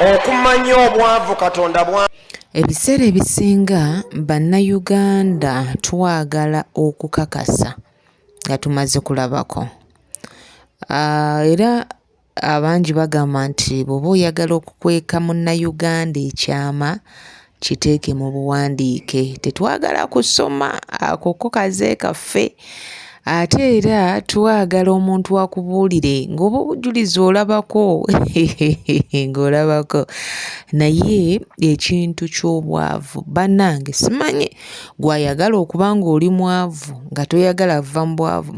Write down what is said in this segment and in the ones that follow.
okumanya obwavu Katonda bwa ebiseera ebisinga bannayuganda twagala okukakasa nga tumaze kulabako. Era abangi bagamba nti bw'oba oyagala okukweka munnayuganda ekyama kiteeke mu buwandiike. Tetwagala kusoma ako ko kaze kaffe. Ate era twagala omuntu akubuulire ng'oba obujulizi olabako ng'olabako. Naye ekintu ky'obwavu bannange simanyi gw'ayagala okuba ng'oli mwavu nga toyagala vva mu bwavu,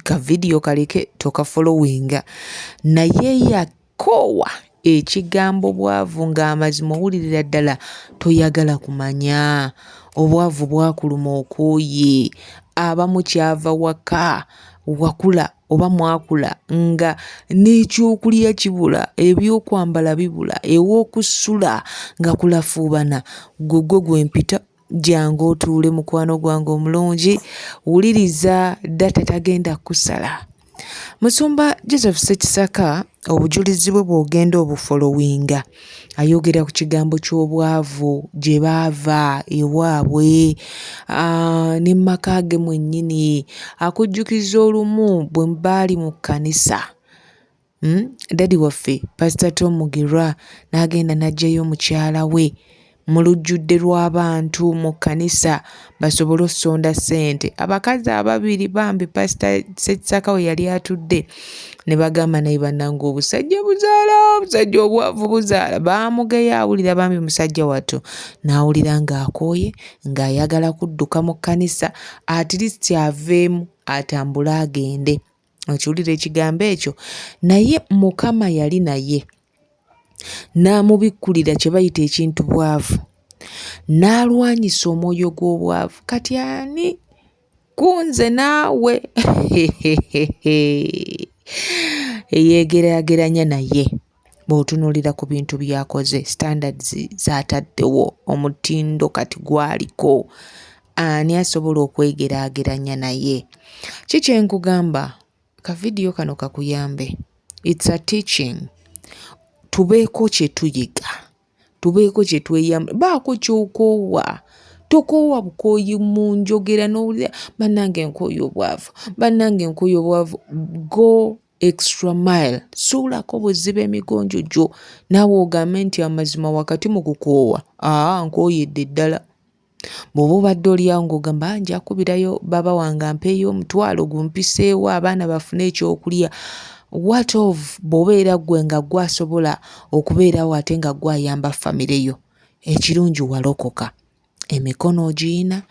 ka vidiyo kaleke tokafolowinga. Naye yakoowa ekigambo bwavu ng'amazima owulirira ddala toyagala kumanya. Obwavu bwakuluma okooye. Abamu kyava waka wakula oba mwakula nga n'ekyokulya kibula, ebyokwambala bibula, ew'okusula nga kulafuubana. Gwe gwempita jangu otuule mukwano gwange omulungi, wuliriza data tagenda kusala. Musumba Joseph Ssekisaka obujulizi bwe bw'ogenda obufolowinga ayogera ku kigambo ky'obwavu gye baava ewaabwe ne mu maka ge mwennyini. Akujjukiza olumu bwe baali mu kkanisa, dadi waffe Pastor Tom Mugirwa n'agenda n'aggyayo mukyala we mu lujjudde lw'abantu mu kkanisa basobole okusonda ssente. Abakazi ababiri bambi Pastor Ssekisaka we yali atudde ne bagamba naye bannange obusajja buzaala, obusajja obwavu buzaala. Baamugeya awulira bambi musajja wattu n'awulira ng'akooye ng'ayagala kudduka mu kkanisa at least aveemu atambule agende. Okiwulira ekigambo ekyo? Naye Mukama yali naye n'amubikkulira kye bayita ekintu bwavu, n'alwanyisa omwoyo gw'obwavu. Kati ani kunze naawe eyeegeraageranya naye bw'otunuulira ku bintu by'akoze, standards z'ataddewo, omutindo kati gwaliko, ani asobola okwegeraageranya naye? Kiki enkugamba? Ka vidiyo kano kakuyambe. It's a teaching. Tubeeko kye tuyiga, tubeeko kye tweyamba, baako ky'okoowa. Tokoowa bukooyi mu njogera n'owulira bannange nkooye obwavu, bannange nkooye obwavu. Go extra mile. Suulako buziba emigonjo gyo naawe ogambe nti amazima wakati mu kukoowa nkooyedde ddala. Bw'oba obadde oli awo ng'ogamba nja kubirayo baba wange ampeeyo omutwalo gumpiseewo abaana bafune ekyokulya. What of bw'obeera ggwe nga gwasobola okubeerawo ate nga gwayamba famire yo? Ekirungi walokoka. Emikono ogiyina,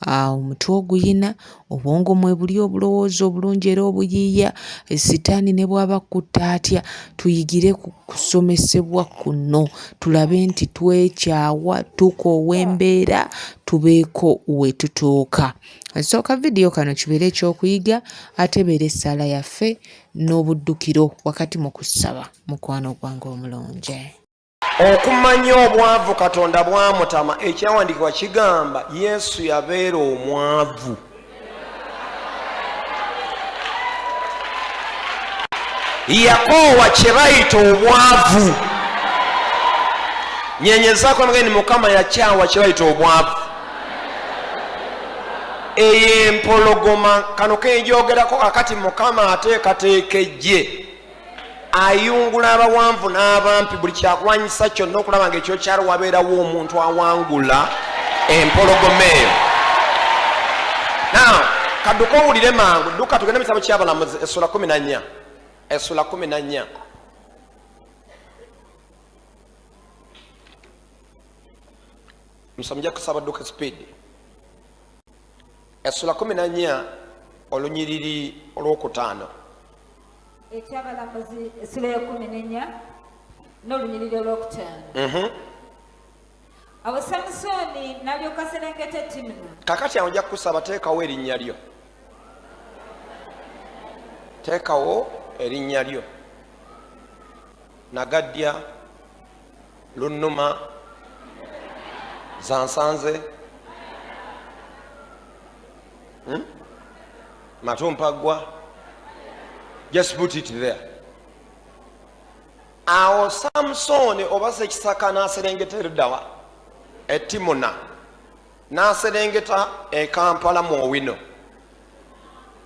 omutwe oguyina, obwongo mwe buli obulowooza obulungi era obuyiiya. Sitaani ne bw'aba kutta atya, tuyigire ku kusomesebwa kuno tulabe nti twekyawa, tukoowa embeera, tubeeko we tutuuka. Sooka vidiyo kano kibeere ekyokuyiga ate beere essaala yaffe n'obuddukiro wakati mu kusaba mukwano gwange omulungi. okumanya obwavu Katonda bwamutama. Ekyawandiikibwa kigamba Yesu yabeera omwavu. Yakoowa kye bayita obwavu. Nyenyezaako mugeni Mukama yakyawa kye bayita obwavu. Eyo empologoma kano kenjogerako kakati Mukama ateekateeka ejje ayungula abawanvu n'abampi, buli kyakulwanyisa kyonna okulaba ng'ekyo kyalo wabeerawo omuntu awangula empologoma eyo. Now kadduka owulire mangu, dduka tugende mu kitabo ky'Abalamuzi essula 14, essula 14. Musomja kusaba dduka speed. Essula 14 olunyiriri olwokutaano. Eky'Abalamuzi essula ya 14 n'olunyiriri olwokutaano. Awo Samusooni n'alyoka aserengeta e Timuna. Kakati awo ojja kusaba teekawo erinnya lyo. Teekawo erinnya lyo. Nagadya, Lunnuma, Zansanze, Matumpaggwa. Just put it there. awo Samusoni oba Sekisaka n'aserengeta eddawa e Timuna n'aserengeta e Kampala mu Owino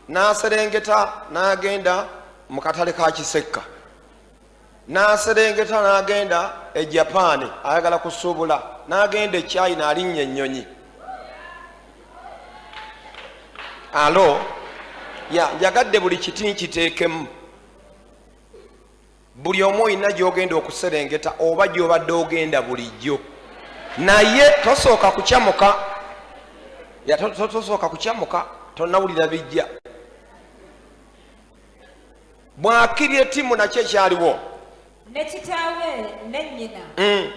n'aserengeta n'agenda mu katale ka Kisekka n'aserengeta n'agenda e Japan ayagala kusuubula n'agenda e China alinnya ennyonyi. Alo njagadde buli kiti nkiteekemu. Buli omu olina gy'ogenda okuserengeta oba gy'obadde ogenda bulijjo, naye tosooka kukyamuka, tosooka kukyamuka, tonnawulira bijja. Bw'akirya ettimu nakyo ekyaliwo ne kitaawe ne nnyina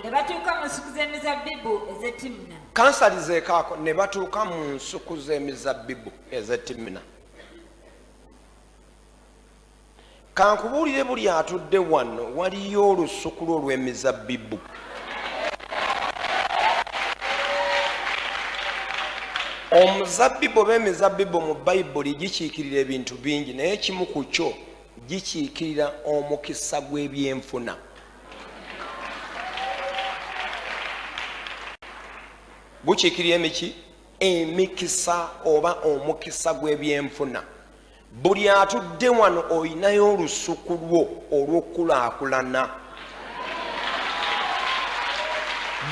ne batuuka mu nsuku z'emizabbibu ez'ettimuna. kansalizeekaako ne batuuka mu nsuku z'emizabbibu ez'ettimuna. Kankubuulire buli atudde wano waliyo olusuku olw'emizabbibu. Omuzabbibu oba emizabbibu mu Bayibuli gikiikirira ebintu bingi naye kimu ku kyo gikiikirira omukisa gw'ebyenfuna. Gukiikirira emiki? Emikisa oba omukisa gw'ebyenfuna. Buli atudde wano olinayo olusuku lwo olw'okulaakulana.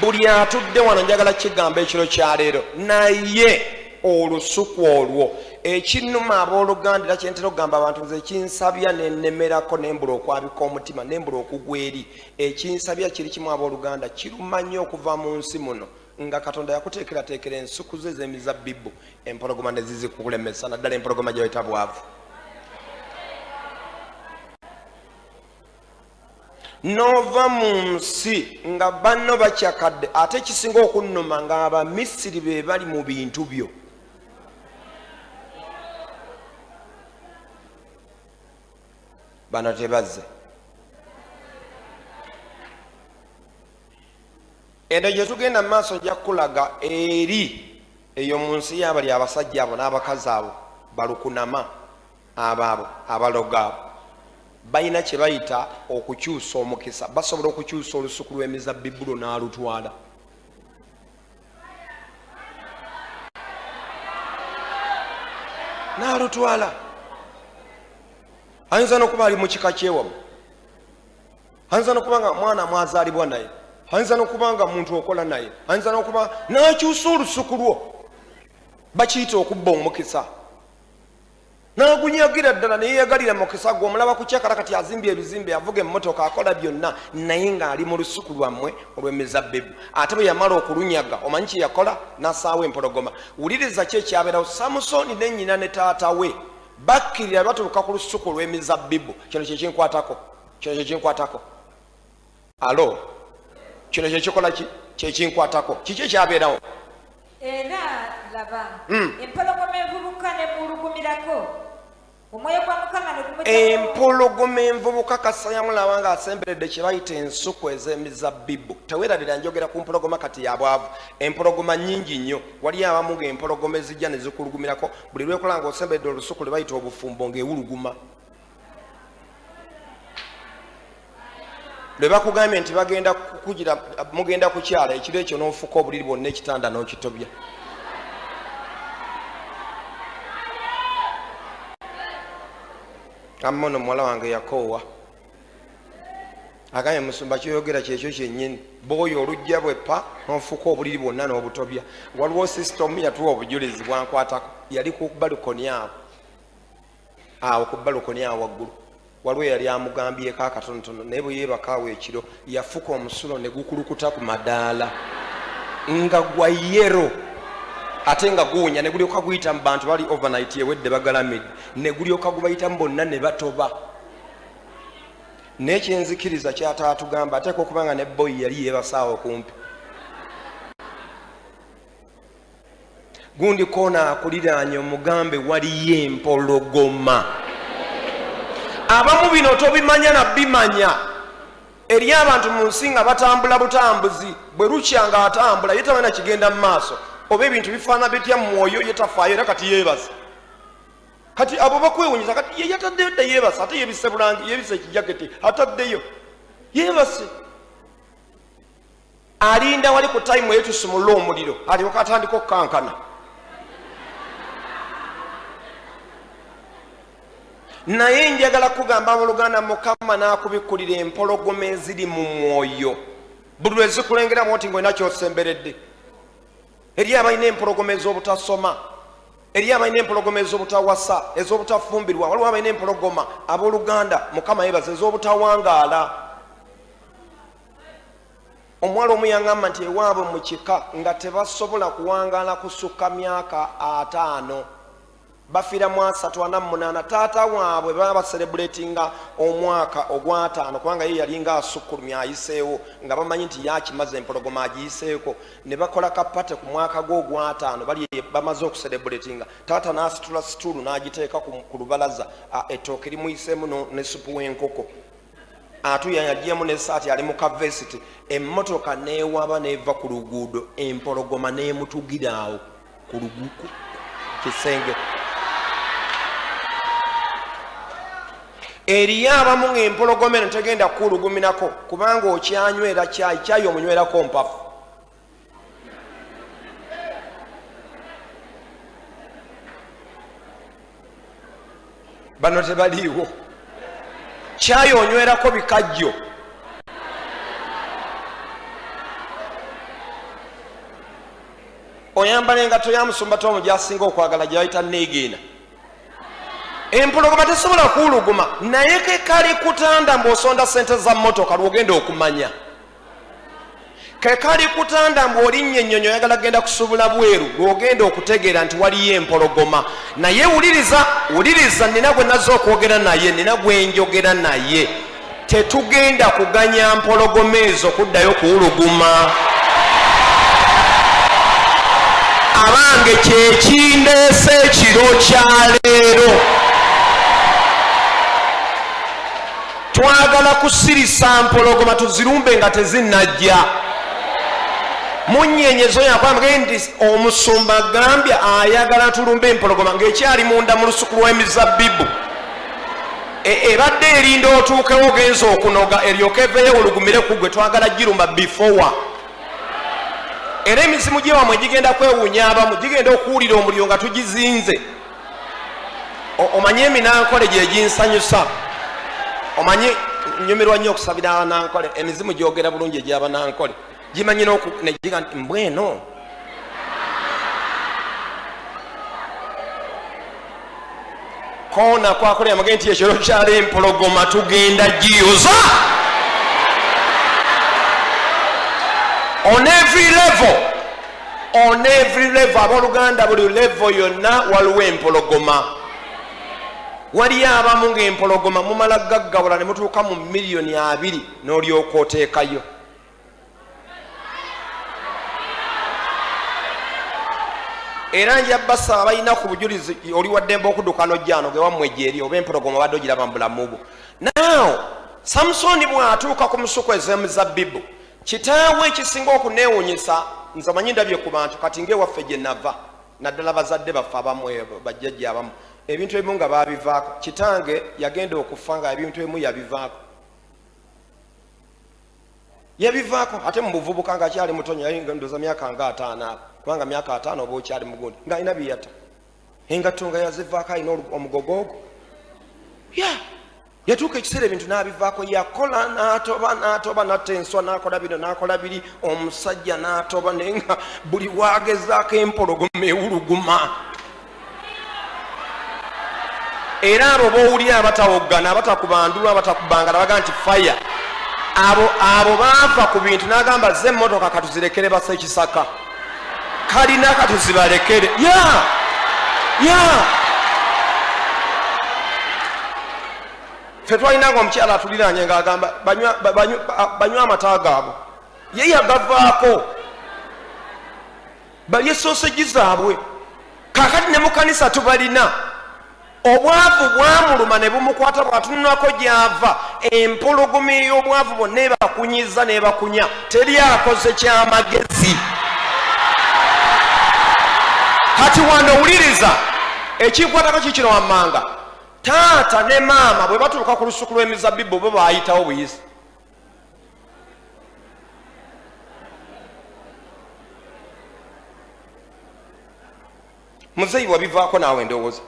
Buli atudde wano njagala kigamba ekiro kya leero naye olusuku olwo ekinnuma abooluganda era kyentera okugamba abantu nze ekinsabya nennemerako nembula okwabika omutima nembula okugwa eri ekinsabya kiri kimu abooluganda kiruma nnyo okuva mu nsi muno nga Katonda yakuteekerateekera ensuku ze z'emizabbibu empologoma ne zizikukulemesa naddala empologoma gy'oyita bwavu. Nova mu nsi nga banno bakyakadde ate ekisinga okunnuma nga Abamisiri be bali mu bintu byo. Bano tebazze. Eno gye tugenda mu maaso nja kulaga eri eyo mu nsi y'abali abasajja abo n'abakazi abo balukunama abaabo abaloga abo balina kye bayita okukyusa omukisa. Basobola okukyusa olusuku lw'emizabbibu n'alutwala. N'alutwala. Ayinza n'okuba ali mu kika kyewamu, ayinza n'okuba nga mwana mwazaalibwa naye, ayinza n'okuba nga muntu okola naye, ayinza n'okuba n'akyusa olusuku lwo, bakiyita okubba omukisa. N'agunyagira ddala ne yeeyagalira mukisa gwe omulaba ku kyakala kati azimbye ebizimbe avuga emmotoka akola byonna naye ng'ali mu lusuku lwammwe olw'emizabbibu. Ate bwe yamala okulunyaga omanyi kye yakola? N'assaawo empologoma. Wuliriza ki ekyabeerawo. Samusoni ne nnyina ne taata we bakkirira batuuka ku lusuku olw'emizabbibu. Kino kyekinkwatako, kino kyekinkwatako. Alo, kino kyekikola ki? Kyekinkwatako. Kiki ekyabeerawo? Era laba empologoma envubuka ne mulugumirako omwoyo gwa Mukama ne gumujja. Empologoma envubuka Kasa yamulaba nga asemberedde kye bayita ensuku ez'emizabbibu. Teweerabira njogera ku mpologoma kati ya bwavu. Empologoma nnyingi nnyo. Wali abamu ng'empologoma ezijja ne zikulugumirako buli lwekola nga osemberedde olusuku lwe bayita obufumbo ng'ewuluguma. Lwe bakugambye nti bagenda kukugira mugenda kukyala ekiro ekyo n'ofuka obuliri bwonna ekitanda n'okitobya. Ammono muwala wange yakoowa agambye musumba kyoyogera kyekyo kyennyini bw'oyo olujja bweppa n'ofuka obuliri bwonna n'obutobya. Waliwo sisitomu yatuwa obujulizi bwankwatako. Yali ku balukoni awo ku balukoni awo waggulu. Waliwo yali amugambyeko akatonotono naye bwe yeebakaawo ekiro yafuka omusulo ne gukulukuta ku madaala nga gwa yero ate nga guwunya ne gulyoka guyita mu bantu bali overnight ewedde bagalamidde ne gulyoka gubayitamu bonna ne batoba. Naye kyenzikiriza kyataatugamba ateeka okuba nga ne boyi yali yeebasaawo kumpi. Gundi koona akuliraanye omugambe waliyo empologoma. Abamu bino tobimanya na bimanya. Eri abantu mu nsi nga batambula butambuzi bwe lukya nga atambula ye tamanyi kigenda mu maaso oba ebintu bifaana bitya mu mwoyo ye tafaayo era kati yeebase. Kati abo bakwewunyisa kati ye yataddeyo dda yeebase ate yebise bulangi yebise ekijaketi ataddeyo. yebase alinda wali ku time yetu sumulo omuliro ali wakatandika okukankana naye njagala kugamba mu Luganda Mukama n'akubikulira empologoma eziri mu mwoyo buli lwezikulengera mwoti ngwena kyosemberedde eri abalina empologoma ez'obutasoma eri abalina empologoma ez'obutawasa ez'obutafumbirwa waliwo abalina empologoma abooluganda Mukama yebaza ez'obutawangaala omuwala omu yaŋŋamba nti ewaabwe mu kika nga tebasobola kuwangaala kusukka myaka 5 bafiira mu 38 taata waabwe baba baserebulatinga omwaka ogwa 5 kubanga ye yalinga asukkulumya ayiseewo nga bamanyi nti yakimaze empologoma agiyiseeko ne bakola kapate ku mwaka gwe ogwa 5 bali bamaze okuserebulatinga taata n'asitula situulu n'agiteeka ku lubalaza ettooke limuyiseemu ne supu w'enkoko atuya yagyemu n'essaati ali mu kavesiti emmotoka neewaba neeva ku luguudo empologoma n'emutugira awo ku luguku kisenge eriyo abamu ng'empologoma eno tegenda kuluguminako kubanga okyanywera kyayi omunywerako mpafu bano tebaliiwo kyayi onywerako bikajjo oyambala engato ya musumba Tom gy'asinga okwagala gye bayita neegeena empologoma tesobola kuwuluguma naye ke kali kutanda mbw'osonda sente za mmotoka lw'ogenda okumanya ke kali kutanda mbw'olinnya ennyonyi oyagala genda kusubula bweru lw'ogenda okutegeera nti waliyo empologoma naye wuliriza nina gwe nazze okwogera naye nina gwe njogera naye tetugenda kuganya mpologoma ezo kuddayo kuwuluguma abange kyekindeese ekiro kya leero twagala kusirisa mpologoma tuzirumbe nga tezinnajja munnyenyezo yakwambage nti omusumba gambya ayagala tulumbe empologoma ng'ekyali munda mu lusuku lw'emizabbibu ebadde erinda otuukewo ogenza okunoga eryoka eveeyo olugumire ku gwe twagala girumba before era emizimu gyewamwe gigenda kwewuunya abamu gigenda okuwulira omuliro nga tugizinze omanye eminankole gye ginsanyusa omanyi nyumirwa nnyo okusabira abanankole emizimu gyogera bulungi egy'abanankole gimanyi negiga nti mbweno koona kwakolera amage nti ekiro kyala empologoma tugenda giyoza on every level abooluganda buli level yonna waliwo empologoma waliyo abamu ng'empologoma mumala gaggawula ne mutuuka mu miliyoni 2 n'olyoka oteekayo era njabasa abalina ku bujulizi oli waddemba okudduka n'ojjano ge wammwe gyeri oba empologoma badde ogiraba mu bulamu bwo now samusoni bw'atuuka ku musuku ez'emizabbibu kitaawe ekisinga okuneewunyisa nze manyi ndabye ku bantu kati ng'ewaffe gye nava naddala bazadde baffe abamu bajjajja abamu ebintu ebimu nga babivaako kitange yagenda okufa nga ebintu ebimu yabivaako ate mu buvubuka nga akyali mutonya ndoza myaka nga 5 kubanga myaka 5 oba okyali mugundi ng'alina byeyata engatto nga yazivaako alina omugogoogo yatuuka ekiseera ebintu n'abivaako yakola n'atoba natta enswa n'akola bino n'akola biri omusajja n'atoba naye nga buli waagezaako empologoma ewuluguma era abo bowulira abatawoggana abatakubandulu abatakubangala baga nti fire abo baava ku bintu n'agamba ze emmotoka katuzirekere basa ekisaka kalina katuzibalekere ffe twalinanga omukyala atuliranye ng'agamba banywa amata gaabwe ye yagavaako balye soseji zaabwe kakati ne mu kanisa tubalina obwavu bwamuluma ne bumukwata bwatunulako gy'ava empologoma ey'obwavu bonna ebakunyiza n'ebakunya teri akoze kyamagezi kati wano owuliriza ekikwatako kikino wammanga taata ne maama bwe batuuka ku lusuku lw'emizabbibu bo baayitawo buyisi muzeyi wabivaako naawe ndowooza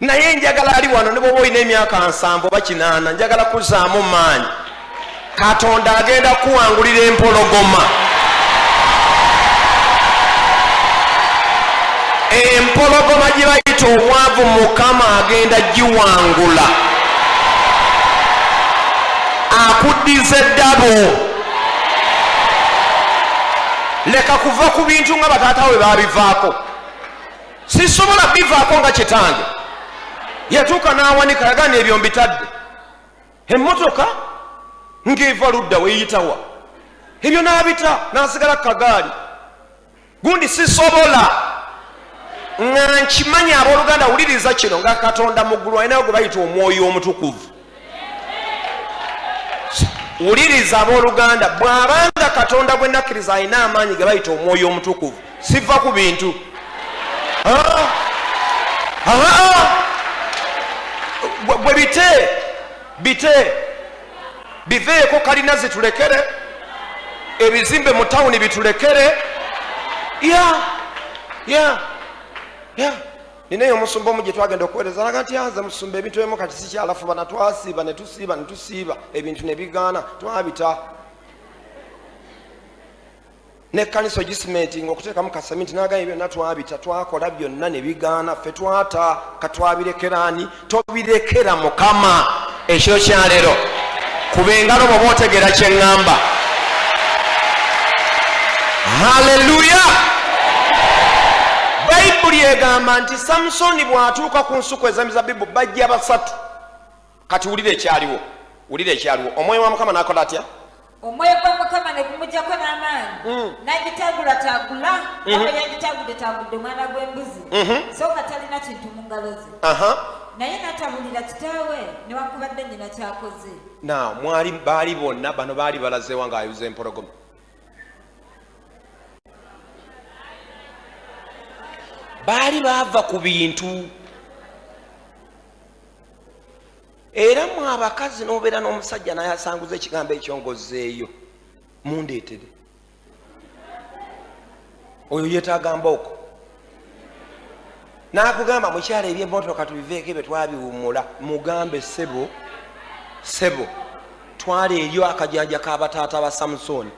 naye njagala ali wano ne bwoba olina emyaka 7 oba 8 njagala kuzaamu maanyi Katonda agenda kuwangulira empologoma empologoma gye bayita omwavu Mukama agenda giwangula akuddiza eddabo leka kuva ku bintu nga bataata we babivaako sisobola bivaako nga kitange yatuuka n'awanika yagana ebyo mbitadde emmotoka ng'eva ludda weyitawa ebyo n'abita n'asigala kagaali gundi sisobola nga nkimanyi abooluganda wuliriza kino nga Katonda muggulu alinawo gwe bayita omwoyo omutukuvu wuliriza abooluganda bw'abanga Katonda gwe nakkiriza alina amaanyi ge bayita omwoyo omutukuvu siva ku bintu bwe bite biveeko kalina zitulekere ebizimbe mu tawuni bitulekere ninayo omusumba omu gye twagenda okuweereza naga nti aze musumba ebintu ebimu kati sikyalafuba natwasiiba netusiiba ebintu ne bigaana twabita nekkanisa ogisimenti ngaokuteekamu kasementi nagambye byonna twabita twakola byonna ne bigaana ffe twata katwabirekerani tobirekera Mukama ekiro kyaleero kuba engalo bwoba otegeera kye ŋŋamba haleluya bayibuli egamba nti Samusoni bw'atuuka ku nsuku ez'emizabbibu bajja 3 kati wulira ekyaliwo omwoyo wa Mukama n'akola atya omwoyo gwa Mukama ne gumujjako n'amaanyi n'agitagula nga yagitagudde mwana gw'embuzi so nga talina kintu mu ngalo ze naye n'atabulira kitaawe newankubadde nnyina kyakoze baali bonna bano baali balazeewa ng'ayuza empologoma baali baava ku bintu era mu abakazi n'obeera n'omusajja naye asanguza ekigambo ekyongozeeyo mundeetere oyo yeetaaga mbooko n'akugamba mukyala ebyemmotoka tubiveeko ebyo twabiwummula mugambe sebo twala eryo akajanja k'abataata ba Samusoni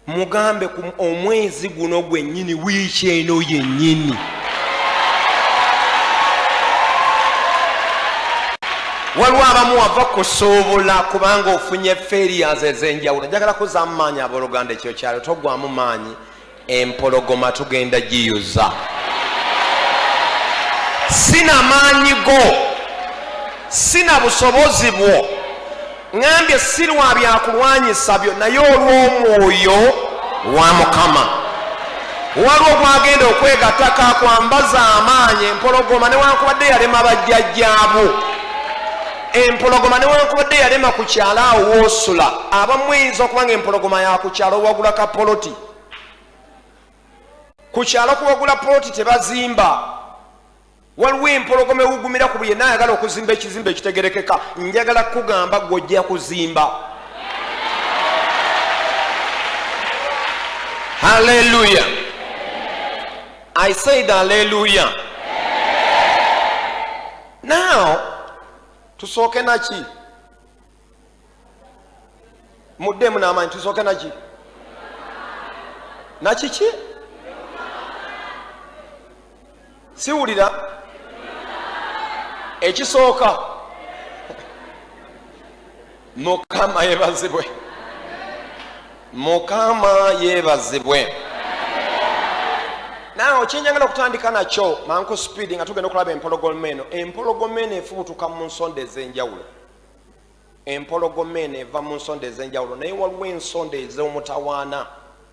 mugambe ku omwezi guno gwennyini wiiki eno yennyini waliwo abamu wava kusuubula kubanga ofunye failures ez'enjawulo njagala kuzaamu maanyi abooluganda ekyo kyalo togwamu maanyi empologoma tugenda giyuza sina maanyi go sina busobozi bwo ngambye si lwa byakulwanyisa byo naye olw'omwoyo wa Mukama waliwo gwagenda okwegattaka kwambaza amaanyi empologoma newankubadde yalema bajjajjaabo empologoma newankubadde yalema ku kyalo awo woosula abamuyinza okuba nga empologoma yakukyalo wagula kapoloti ku kyalo kuwagula poloti tebazimba waliwo empologoma ewugumira ku buli yenna ayagala okuzimba ekizimbe ekitegerekeka njagala kugamba gwojja kuzimba haleluya I said haleluya now tusooke naki muddemu n'amaanyi tusooke nakiki siwulira ekisooka Mukama yeebazibwe naawe kyenjagala okutandika nakyo manku speedi nga tugenda okulaba empologoma eno efubutuka mu nsonda ez'enjawulo empologoma eno eva mu nsonda ez'enjawulo naye waliwo ensonda ez'omutawaana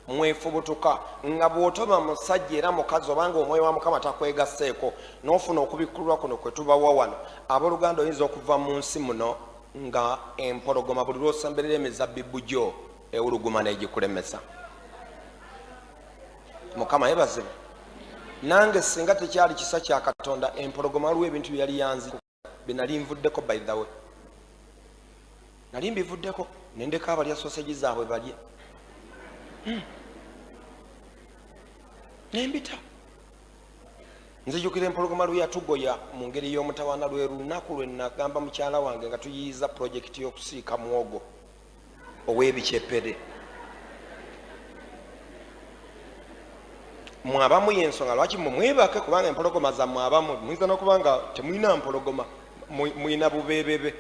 mwefubutuka nga bw'otoba musajja era mukazi obanga omwoyo wa Mukama takwegasseeko n'ofuna okubikkulwa kuno kwe tubawa wano abooluganda oyinza okuva mu nsi muno nga empologoma buli lw'osemberera emizabbibu gyo ewuluguma n'egikulemesa Mukama yeebazibwe nange singa tekyali kisa kya Katonda empologoma waliwo ebintu bye yali yanzi bye nali nvuddeko by the way nali mbivuddeko nendeka abalya soseji zaabwe balye nembita nzijukira empologoma lwe yatugoya mu ngeri y'omutawaana lwe lunaku lwe nagamba mukyala wange nga tuyiyiza pulojekiti y'okusiika mwogo ow'ebikyepere. Mwabamu y'ensonga lwaki mwebake kubanga empologoma zammwe abamu muyinza n'okuba nga temulina mpologoma muyina bubeebebe.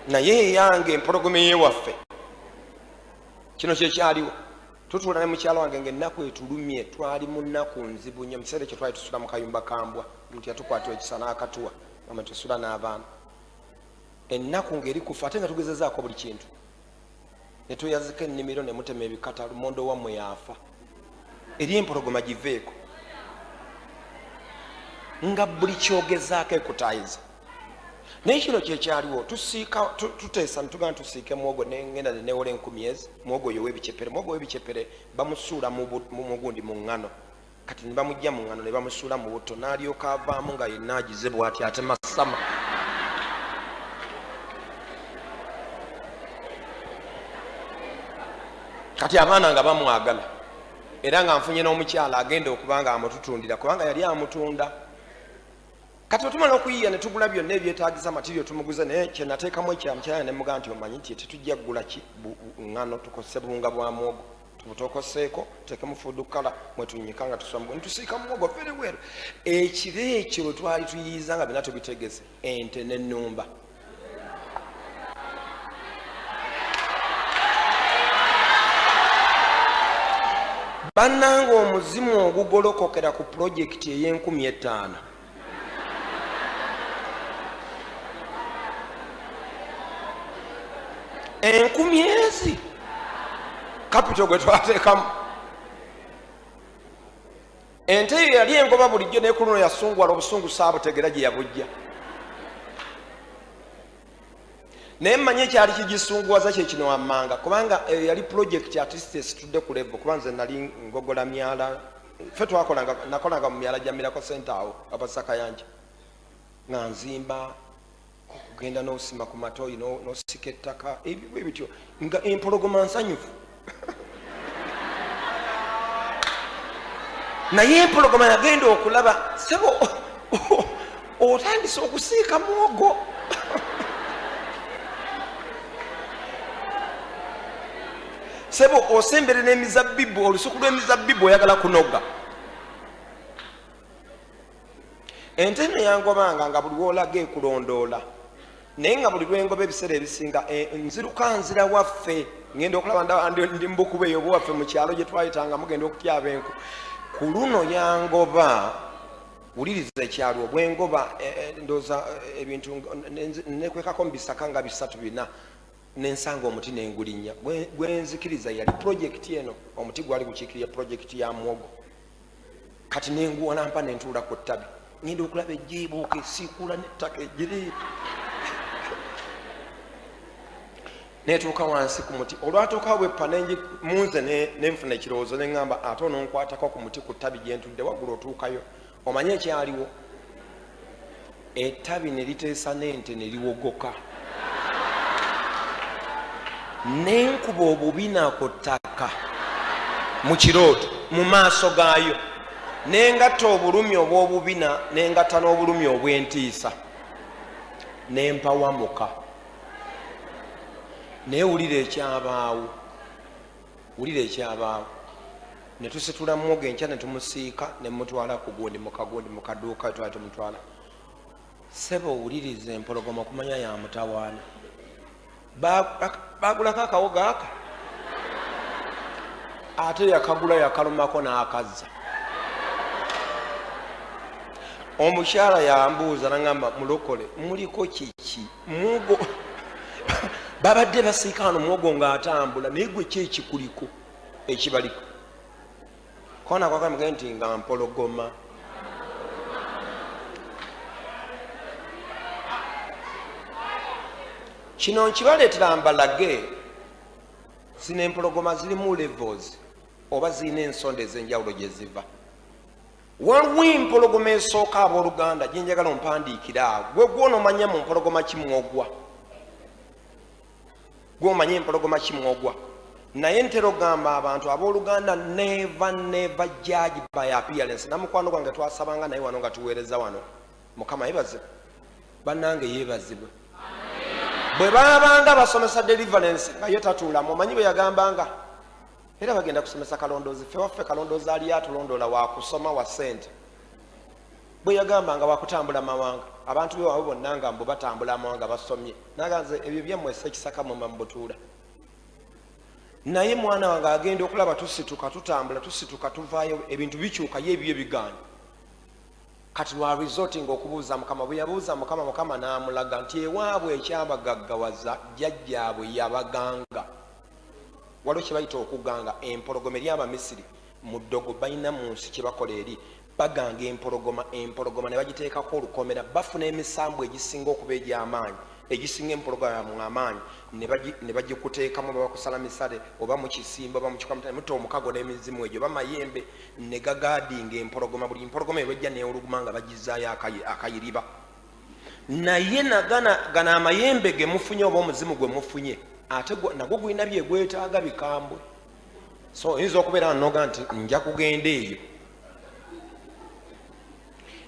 Naye eyange empologoma ey'ewaffe kino kyekyaliwo. Tutuula ne mukyala wange ng'ennaku etulumye twali mu nnaku nzibu nnyo mu kiseera ekyo twali tusula mu kayumba kambwa nti yatukwatira ekisa n'akatuwa nga tusula n'abaana. Ennaku ng'eri kufa ate nga tugezezaako buli kintu. Ne tuyazika ennimiro ne mutema ebikata lumondo wammwe yafa. Eri empologoma giveeko. Nga buli kyogezaako ekutaayiza. Naye kino kyekyaliwo tuteesa netugamba tusiike mwogo nengenda nenewola 10 mwogo oyo w'ebikyepere. Mwogo w'ebikyepere bamusuula mu gundi mu ŋŋano. Kati ne bamugya mu ŋŋano ne bamusuula mu buto n'alyoka avaamu nga yenna agize bw'ati atema ssama. Kati abaana nga bamwagala era nga nfunye n'omukyala agenda okuba nga amututundira kubanga yali amutunda. Kati otumala okuyiya ne tugula byonna ebyetaagisa matirio tumuguze naye kye nateekamu ekyamukyala ne mugamba nti omanyi nti tetujja kugula ŋŋano tukose buwunga bwa mwogo tubutokoseeko tuteekemu fuudu kala mwetunyika nga tusoma ne tusiika mwogo very well. Ekiro ekyo bwe twali tuyiyiza nga byonna tubitegese ente n'ennumba. Bannanga omuzimu ogugolokokera ku pulojekiti ey'Enkumi 5. Enkumi ezi kapito gwe twateekamu. Ente eyo yali engoba bulijjo naye ku luno yasungwala obusungu saabutegera gye yabujja. Naye mmanyi ekyali kigisunguwaza kye kino wammanga kubanga eyo yali pulojekiti artist esitudde ku level kuba nze nali ngogola myala. Ffe nakolanga mu myala gya Miracle Center awo abasakayanja nga nzimba kugenda n'osima ku matoyi n'osika ettaka ebyo bityo nga empologoma nsanyufu. Naye empologoma yagenda okulaba sebo otandise okusiika mwogo. Sebo osembere n'emizabbibu olusuku lw'emizabbibu oyagala kunoga. Ente eno yangobanga nga buli wolaga ekulondoola. Naye nga buli lwengoba ebiseera ebisinga nziruka nzira waffe ngenda okulaba ndi mbukuba eyo bwaffe mu kyalo gye twayitanga mugenda okutyaba enku. Ku luno yangoba wuliriza ekyalo bwengoba ndooza ebintu nekwekako mu bisaka nga 3-4 nensanga omuti nengulinnya gwenzikiriza yali pulojekiti eno omuti gwali gukiikirira pulojekiti ya mwogo. Kati nenguwona mpa nentuula ku ttabi ngenda okulaba ejjiibuuka esiikuula n'ettaka egiri. Netuuka wansi ku muti olwatuukawo bweppa munze nenfuna ekirowoozo neŋŋamba ate ononkwatako ku muti ku ttabi gye ntudde waggulu otuukayo. Omanye ekyaliwo ettabi ne liteesa n'ente ne liwogoka. Nenkuba obubina ku ttaka mu kirooto mu maaso gaayo nengatta obulumi obw'obubina nengatta n'obulumi obw'entiisa nempawamuka. Naye wulira ekyabaawo ne tusitula mwogo enkya ne tumusiika ne mutwala ku gundi mu kaduuka twali tumutwala. Sebo wuliriza empologoma kumanya ya mutawaana bagulako akawogo aka ate yakagula yakalumako n'akazza. Omukyala yambuuza naŋŋamba mulokole muliko kiki mwogo babadde basiika wano mwogo ng'atambula naye gwe ki ekikuliko ekibaliko. Kona kwakamugee nti nga mpologoma. Kino nkibaleetera mbalage zino empologoma zirimu levels oba zirina ensonda ez'enjawulo gye ziva. Waliwo empologoma esooka abooluganda gye njagala ompandiikira awo gwe gwonoomanya mu mpologoma kimwogwa. Gw'omanya empologoma kimwogwa naye ntero gamba abantu abooluganda never judge by appearance. Namukwano gwange twasabanga naye wano nga tuweereza wano. Mukama yeebazibwe, bannange yeebazibwe. Bwe baabanga basomesa deliverance nga ye tatuulamu, omanyi bwe yagambanga era bagenda kusomesa kalondoozi. Ffe waffe kalondoozi ali atulondoola wa kusoma wa ssente. Bwe yagambanga wakutambula mawanga, abantu be waabwe bonna nga mbu batambula amawanga basomye. Naganze ebyo byammwe Ssekisaka mwe mubutuula. Naye mwana wange agenda okulaba tusituka tutambula tusituka tuvaayo ebintu bikyuka ye ebyo bigaana. Kati lwa resorting okubuuza Mukama, bwe yabuuza Mukama, Mukama n'amulaga nti ewaabwe ekyabagaggawaza jjajjaabwe yabaganga. Waliwo kye bayita okuganga empologoma eri Abamisiri mu ddogo balina mu nsi kye bakola eri baganga empologoma ne bagiteekako olukomera bafuna emisambu egisinga okuba egy'amaanyi egisinga empologoma mu amaanyi ne bagikuteekamu babakusala misale oba mu kisimba oba mu kikwamutane muto omukago n'emizimu egyo bamayembe ne gagaadinga empologoma buli mpologoma ebajja neoluguma nga bagizaayo akayiriba. Naye gana amayembe ge mufunye oba omuzimu gwe mufunye ate nagwo gulina bye gwetaaga bikambwe. So oyinza okubeera noga nti nja kugenda eyo.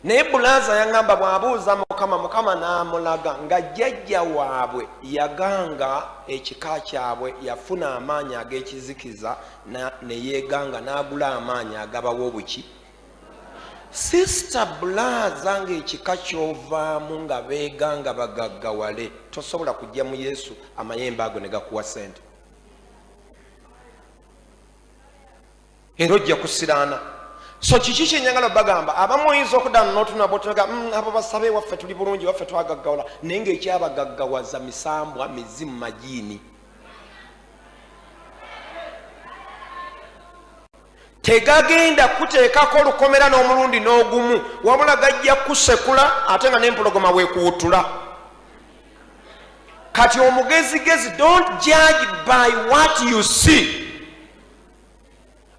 Naye Bulaaza yangamba bw'abuuza Mukama, Mukama n'amulaga nga jjajja waabwe yaganga ekika kyabwe yafuna amaanyi ag'ekizikiza ne yeeganga n'agula amaanyi agabawo obuki. Sister Bulaaza ng'ekika ky'ovaamu nga beeganga bagaggawale tosobola kujja mu Yesu amayembe ago ne gakuwa ssente. Era ojja kusiraana. So kiki kyenjagala bagamba abamu oyinza okuddamu n'otunabotoga abo basabe waffe tuli bulungi waffe twagaggawala naye ng'ekyabagaggawaza misambwa mizimu majiini. Tegagenda kuteekako olukomera n'omulundi n'ogumu wabula gajja kusekula ate nga n'empologoma weekuwutula. Kati omugezigezi don't judge by what you see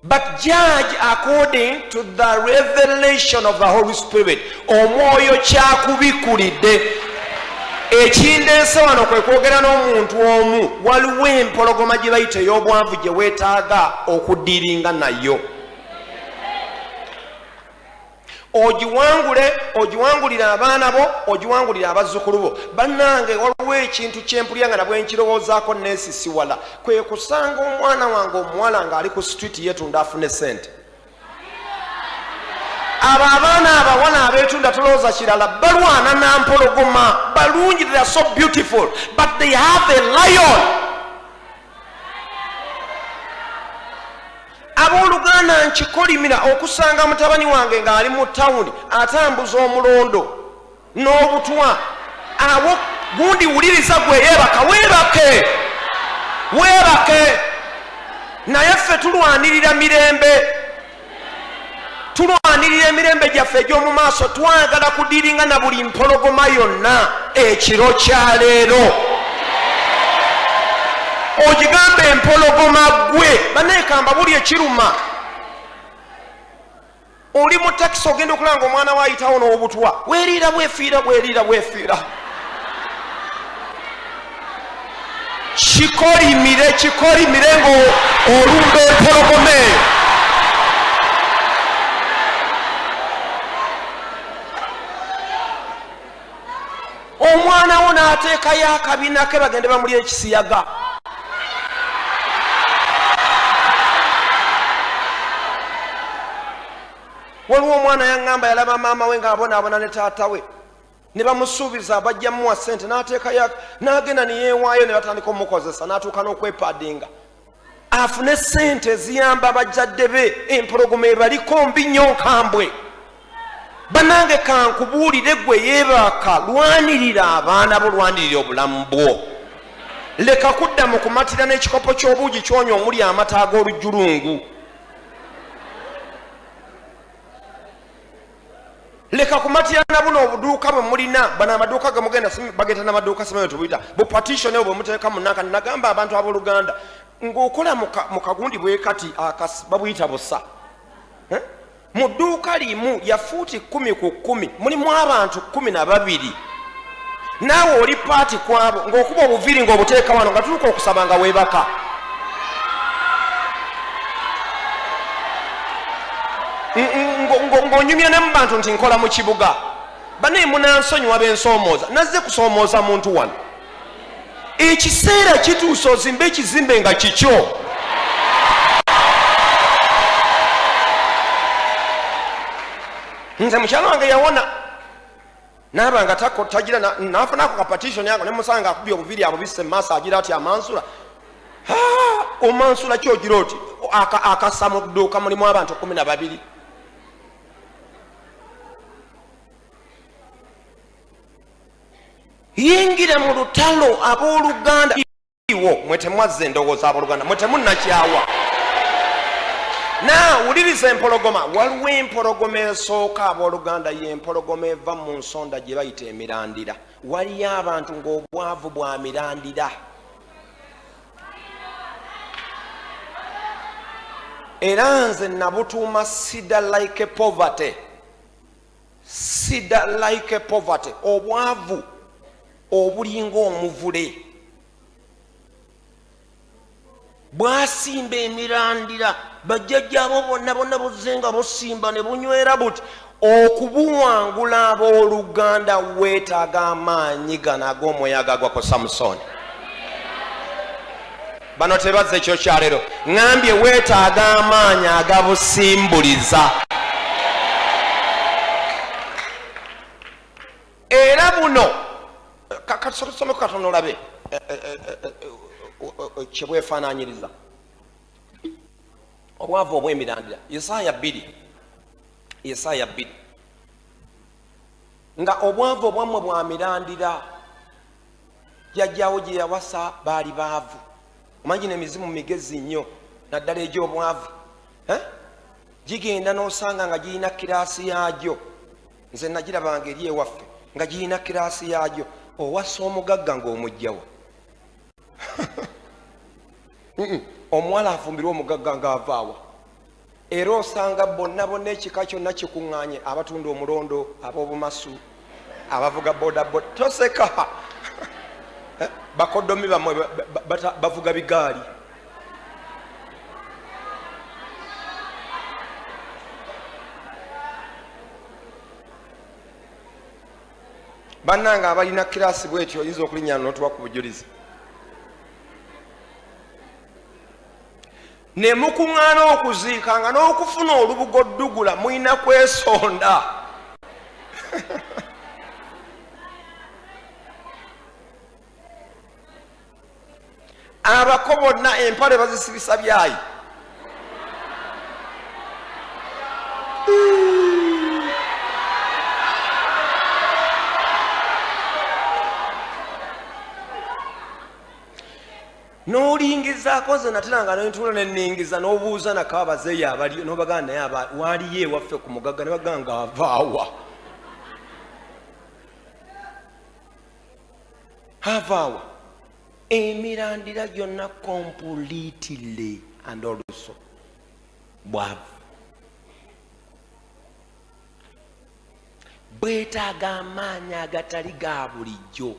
but judge according to the revelation of the Holy Spirit. Omwoyo kyakubikulidde. Ekindeese wano kwe kwogera n'omuntu omu waliwo empologoma gye bayita ey'obwanvu gye weetaaga okuddiringa nayo. Ogiwangulira abaana bo, ogiwangulira abazzukulu bo. Bannange waliwo ekintu kyempulya nga nabwe nkirowoozaako neesisiwala. Kwe kusanga omwana wange omuwala ng'ali ku street yeetunda afune ssente. Abo abaana abawala abeetunda tulowooza kirala balwana na mpologoma balungi, they are so beautiful but they have a lion. Abooluganda nkikolimira okusanga mutabani wange ng'ali mu tawuni atambuza omulondo n'obutwa. Abo gundi wuliriza gwe yeebaka weebake. Naye ffe tulwanirira emirembe gyaffe egy'omu maaso. Twagala kudiringa na buli mpologoma yonna ekiro kya leero. Ogigambe empologoma gwe baneekamba buli ekiruma. Oli mu takisi ogenda okulanga omwana waayitawo n'obutwa weeriira bwefiira. Kikolimire ng'olumba empologoma eyo. Omwana wo n'ateekayo akabiina ke bagende bamuli ekisiyaga. Waliwo omwana yaŋŋamba yalaba maama we ng'abonaabona ne taata we ne bamusuubiza bajja muwa ssente n'ateekayo n'agenda ne yeewaayo ne batandika omukozesa n'atuuka n'okwepaadinga afune ssente eziyamba bajjadde be. Empologoma ebaliko mbi nnyo nkambwe. Bannange kankubuulire gwe yeebaka lwanirira abaana bo, lwanirira obulamu bwo. Leka kudda mu kumatira n'ekikopo ky'obuugi ky'onywa omuli amata ag'olujjulungu. Leka kumatira na buno obuduuka bwe mulina bana amaduuka gamugenda bagenda n'amaduuka simanyi tubuyita bupatition bwe muteeka munanka. Nagamba abantu abooluganda ng'okola mu kagundi bwe kati babuyita busa mu dduuka limu ya fuuti 10 ku 10 mulimu abantu 12. Naawe oli paati kwabo ng'okuba obuviri ng'obuteeka wano nga tuuka okusaba nga weebaka. ng'onyumya ne mu bantu nti nkola mu kibuga bane munansonyiwa bensoomooza nazze kusoomooza muntu wano ekiseera kituuse ozimbe ekizimbe nga kikyo nze mukyalo wange yawona naaba nga tagira nafunako kapatishoni yango nemusanga akubye obuviri abo bisse maaso agira ati amansula omansula kyogira oti akassa mu dduuka mulimu abantu 12 yingira mu lutalo abooluganda iwo mwe temwazza endowooza abooluganda mwe temunnakyawa wuliriza empologoma waliwo empologoma esooka abooluganda y'empologoma eva mu nsonda gye bayita emirandira waliyo abantu ng'obwavu bwa mirandira era nze nabutuuma sida like poverty obwavu obulinga omuvule bwasimba emirandira bajjajjaabo bonna buzenga busimba ne bunywera buti okubuwangula abooluganda weetaaga amaanyi gano ag'omuyaga gwako samusoni bano tebazze ekyo kyalero ŋambye weetaaga amaanyi agabusimbuliza era buno katusomeko katono olabe kyebwefaananyiriza obwavu obw'emirandira Yesaya 2 nga obwavu obwammwe bwa mirandira jjajjaawo gye yawasa baali baavu omanyi n'emizimu migezi nnyo naddala egy'obwavu gigenda n'osanga nga girina kiraasi yaagyo nze nagirabanga eri ewaffe nga girina kiraasi yaagyo owasa omugagga ng'omugjawo omuwala afumbirwa omugagga ng'avaawa era osanga bonna ekika kyonna kikuŋŋaanye abatunda omulondo ab'obumasu abavuga bodaboda toseka bakodomi bamwe bavuga bigaali bannanga abalina kiraasi bwetyo oyinza okulinnya n'otuwa ku bujulizi ne mukuŋŋaana okuziikanga n'okufuna olubugo ddugula mulina kwesonda abako bonna empale bazisibisa byayi n'olingizaako ze nateranga nentula neningiza n'obuuza nakawa bazeeyo abali n'obaganda naye waliyo ewaffe ku mugagga ne baganga avaawa emirandira gyonna completely and also bwavu bwetaaga amaanyi agatali ga bulijjo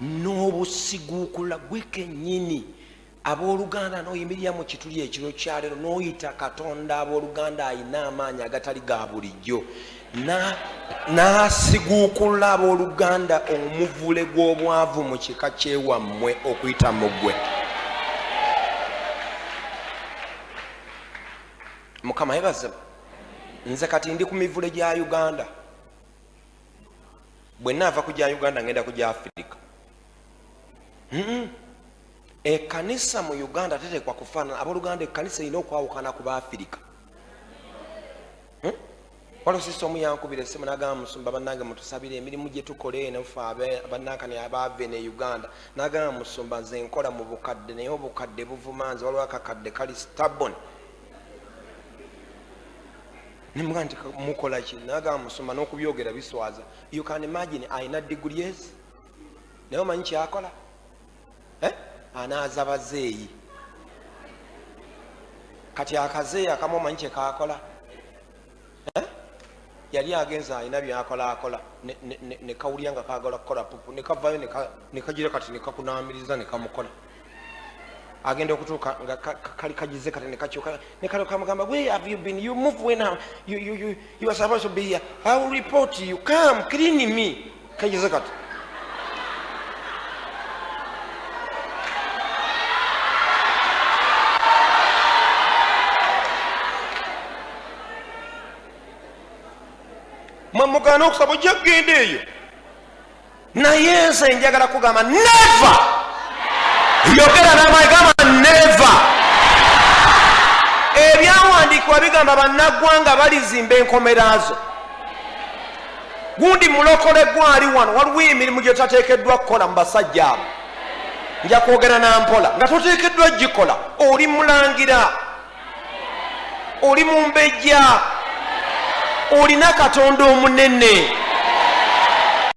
n'obusiguukula gwe kennyini abooluganda n'oyimirira mu kituli ekiro kyaleero n'oyita katonda abooluganda ayina amaanyi agatali ga bulijjo n'asiguukula abooluganda omuvule gw'obwavu mu kika kyewammwe okuyita mu ggwe mukama yebaze nze kati ndi ku mivule gya Uganda bwe naava ku gya Uganda ngenda ku gya Afirika ekkanisa mu Uganda tetekwa kufaanana abooluganda ekkanisa erina okwawukana ku baafirika waliwo sisitomu yankubira essimu n'agamba Musumba bannange mutusabire emirimu gye tukole nefe abannankani abaave ne Uganda n'agamba Musumba nze nkola mu bukadde naye obukadde buvuma nze waliwo akakadde kali stubborn nemuga nti mukola ki n'agamba Musumba n'okubyogera biswaza you can imagine ayina degrees naye omanyi kyakola anaaza bazeeyi kati akazeeyi akamu omanyi kyekakola yali agenza alina byakolakola nekawulya nga kagala kukola pupu nekavayo nekagira kati nekakunaamiriza nekamukola agenda okutuuka nga kali kagize kati nekakyoka nekalo kamugamba where have you been, you move when you are supposed to be here, I will report you, come clean me. Kagize kati mwamugana okusaba ojja kugenda eyo naye nze njagala kugamba never yogera n'amagamba never. Ebyawandiikibwa bigamba bannaggwanga balizimba enkomerazo. Gundi mulokole gwali wano waliwo emirimu gye tateekeddwa kukola mu basajja abo. Nja kwogera na mpola nga toteekeddwa gikola. Oli mulangira, oli mumbejja, olina Katonda omunene.